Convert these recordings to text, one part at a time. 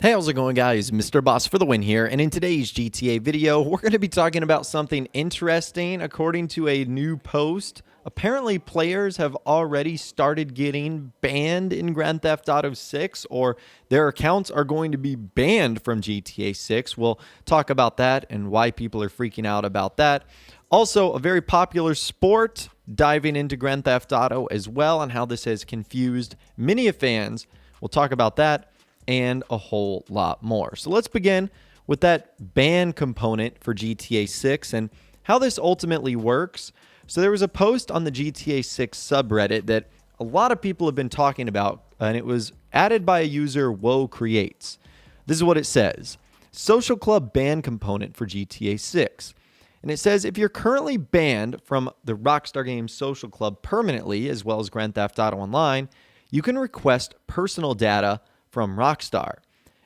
Hey, how's it going, guys? Mr. Boss for the win here, and in today's GTA video, we're going to be talking about something interesting. According to a new post, apparently players have already started getting banned in Grand Theft Auto 6, or their accounts are going to be banned from GTA 6. We'll talk about that and why people are freaking out about that. Also, a very popular sport, diving into Grand Theft Auto as well, and how this has confused many fans. We'll talk about that and a whole lot more. So let's begin with that ban component for GTA 6 and how this ultimately works. So there was a post on the GTA 6 subreddit that a lot of people have been talking about, and it was added by a user, Woe Creates. This is what it says: Social Club ban component for GTA 6. And it says, if you're currently banned from the Rockstar Games Social Club permanently, as well as Grand Theft Auto Online, you can request personal data from Rockstar.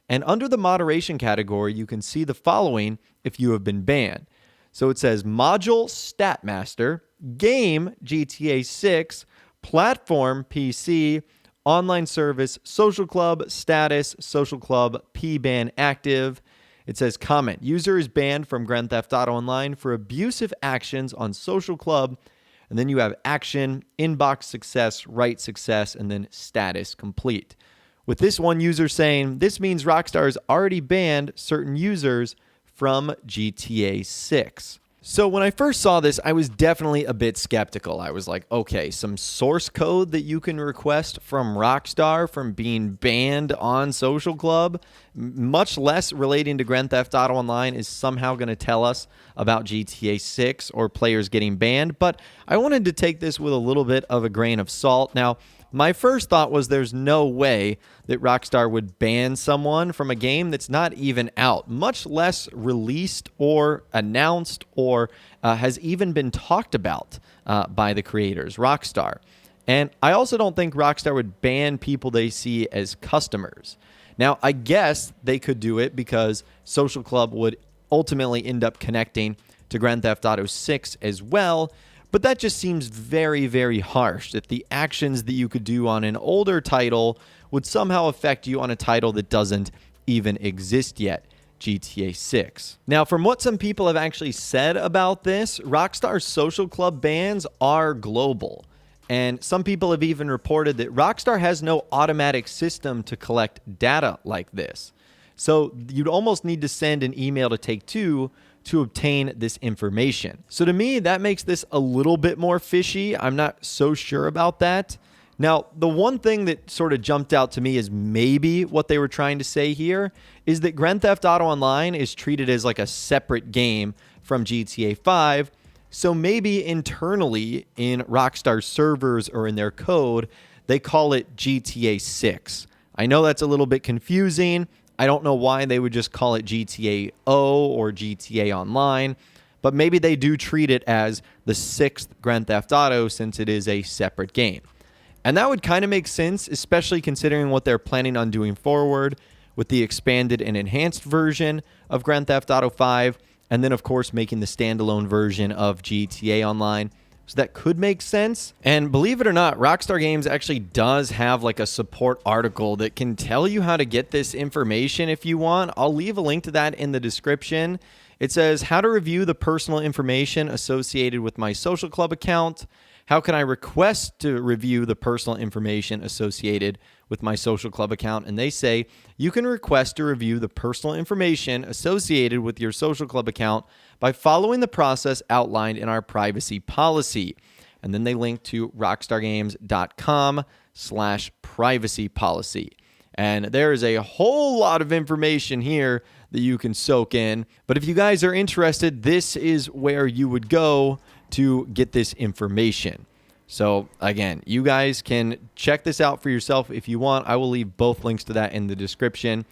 And under the moderation category, you can see the following if you have been banned. So it says Module Statmaster, Game GTA 6, Platform PC, Online Service, Social Club, Status, Social Club, P-Ban Active. It says comment, user is banned from Grand Theft Auto Online for abusive actions on Social Club. And then you have action, inbox success, write success, and then status complete. With this one user saying, this means Rockstar has already banned certain users from GTA 6. So when I first saw this, I was definitely a bit skeptical. I was like, okay, some source code that you can request from Rockstar from being banned on Social Club, much less relating to Grand Theft Auto Online, is somehow going to tell us about GTA 6 or players getting banned. But I wanted to take this with a little bit of a grain of salt. Now, my first thought was there's no way that Rockstar would ban someone from a game that's not even out, much less released or announced or has even been talked about by the creators, Rockstar. And I also don't think Rockstar would ban people they see as customers. Now, I guess they could do it because Social Club would ultimately end up connecting to Grand Theft Auto 6 as well. But that just seems very, very harsh, that the actions that you could do on an older title would somehow affect you on a title that doesn't even exist yet, GTA 6. Now, from what some people have actually said about this, Rockstar's Social Club bans are global. And some people have even reported that Rockstar has no automatic system to collect data like this. So you'd almost need to send an email to Take-Two to obtain this information. So to me, that makes this a little bit more fishy. I'm not so sure about that. Now, the one thing that sort of jumped out to me is maybe what they were trying to say here is that Grand Theft Auto Online is treated as like a separate game from GTA 5. So maybe internally in Rockstar servers or in their code, they call it GTA 6. I know that's a little bit confusing. I don't know why they would just call it GTA O or GTA Online, but maybe they do treat it as the 6th Grand Theft Auto since it is a separate game. And that would kind of make sense, especially considering what they're planning on doing forward with the expanded and enhanced version of Grand Theft Auto 5, and then, of course, making the standalone version of GTA Online. So that could make sense. And believe it or not, Rockstar Games actually does have like a support article that can tell you how to get this information if you want. I'll leave a link to that in the description. It says how to review the personal information associated with my Social Club account. How can I request to review the personal information associated with my Social Club account? And they say you can request to review the personal information associated with your Social Club account by following the process outlined in our privacy policy. And then they link to rockstargames.com/privacy policy. And there is a whole lot of information here that you can soak in. But if you guys are interested, this is where you would go to get this information. So again, you guys can check this out for yourself if you want. I will leave both links to that in the description.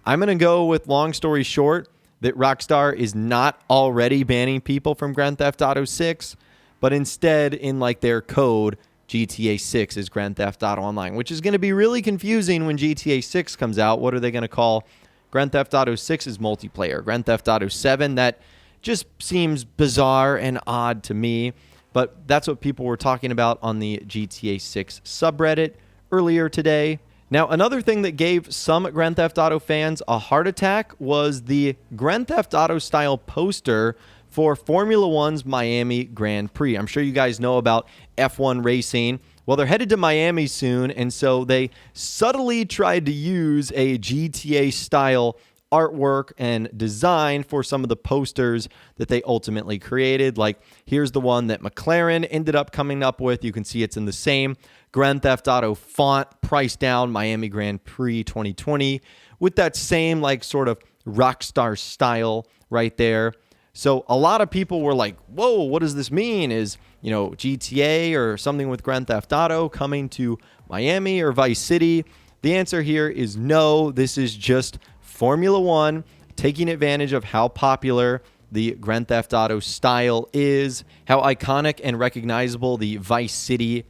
I'm going to go with, long story short, that Rockstar is not already banning people from Grand Theft Auto 6, but instead in like their code, GTA 6 is Grand Theft Auto Online, which is going to be really confusing when GTA 6 comes out. What are they going to call Grand Theft Auto 6's multiplayer? Grand Theft Auto 7? That just seems bizarre and odd to me, but that's what people were talking about on the GTA 6 subreddit earlier today. Now, another thing that gave some Grand Theft Auto fans a heart attack was the Grand Theft Auto style poster for Formula One's Miami Grand Prix. I'm sure you guys know about F1 racing. Well, they're headed to Miami soon, and so they subtly tried to use a GTA style artwork and design for some of the posters that they ultimately created. Like, here's the one that McLaren ended up coming up with. You can see it's in the same Grand Theft Auto font, priced down, Miami Grand Prix 2020, with that same like sort of Rockstar style right there. So a lot of people were like, whoa, what does this mean? Is, GTA or something with Grand Theft Auto coming to Miami or Vice City? The answer here is no. This is just Formula One taking advantage of how popular the Grand Theft Auto style is, how iconic and recognizable the Vice City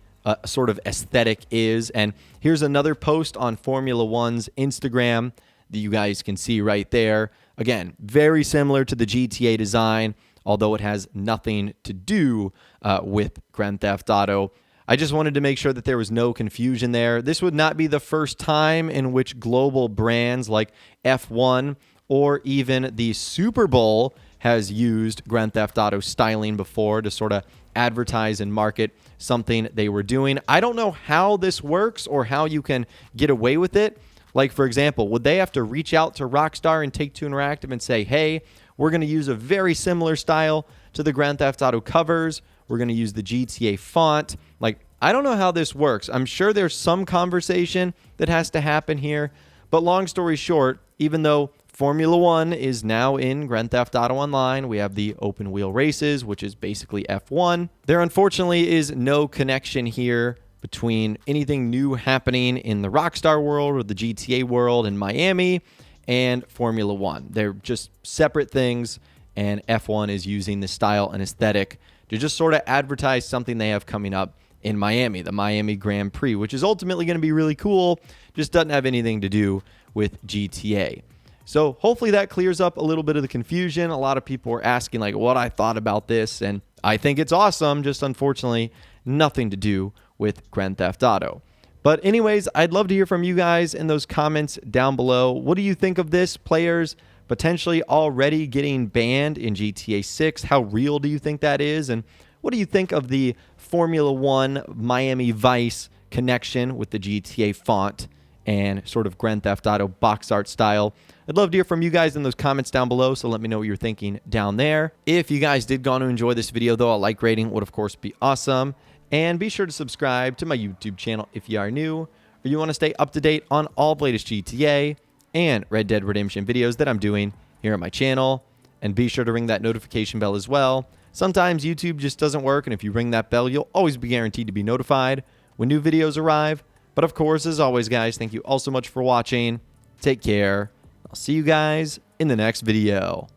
sort of aesthetic is. And here's another post on Formula One's Instagram that you guys can see right there. Again, very similar to the GTA design, although it has nothing to do with Grand Theft Auto. I just wanted to make sure that there was no confusion there. This would not be the first time in which global brands like F1 or even the Super Bowl has used Grand Theft Auto styling before to sort of advertise and market something they were doing. I don't know how this works or how you can get away with it. Like, for example, would they have to reach out to Rockstar and Take-Two Interactive and say, hey, we're going to use a very similar style to the Grand Theft Auto covers. We're going to use the GTA font. Like, I don't know how this works. I'm sure there's some conversation that has to happen here. But long story short, even though Formula One is now in Grand Theft Auto Online, we have the open wheel races, which is basically F1. There unfortunately is no connection here between anything new happening in the Rockstar world or the GTA world in Miami and Formula One. They're just separate things, and F1 is using the style and aesthetic to just sort of advertise something they have coming up in Miami, the Miami Grand Prix, which is ultimately going to be really cool, just doesn't have anything to do with GTA. So hopefully that clears up a little bit of the confusion. A lot of people were asking like what I thought about this, and I think it's awesome, just unfortunately nothing to do with Grand Theft Auto. But anyways, I'd love to hear from you guys in those comments down below. What do you think of this? Players potentially already getting banned in GTA 6. How real do you think that is? And what do you think of the Formula One Miami Vice connection with the GTA font and sort of Grand Theft Auto box art style? I'd love to hear from you guys in those comments down below, so let me know what you're thinking down there. If you guys did go on to enjoy this video, though, a like rating would, of course, be awesome. And be sure to subscribe to my YouTube channel if you are new, or you want to stay up to date on all the latest GTA and Red Dead Redemption videos that I'm doing here on my channel. And be sure to ring that notification bell as well. Sometimes YouTube just doesn't work, and if you ring that bell, you'll always be guaranteed to be notified when new videos arrive. But of course, as always, guys, thank you all so much for watching. Take care. I'll see you guys in the next video.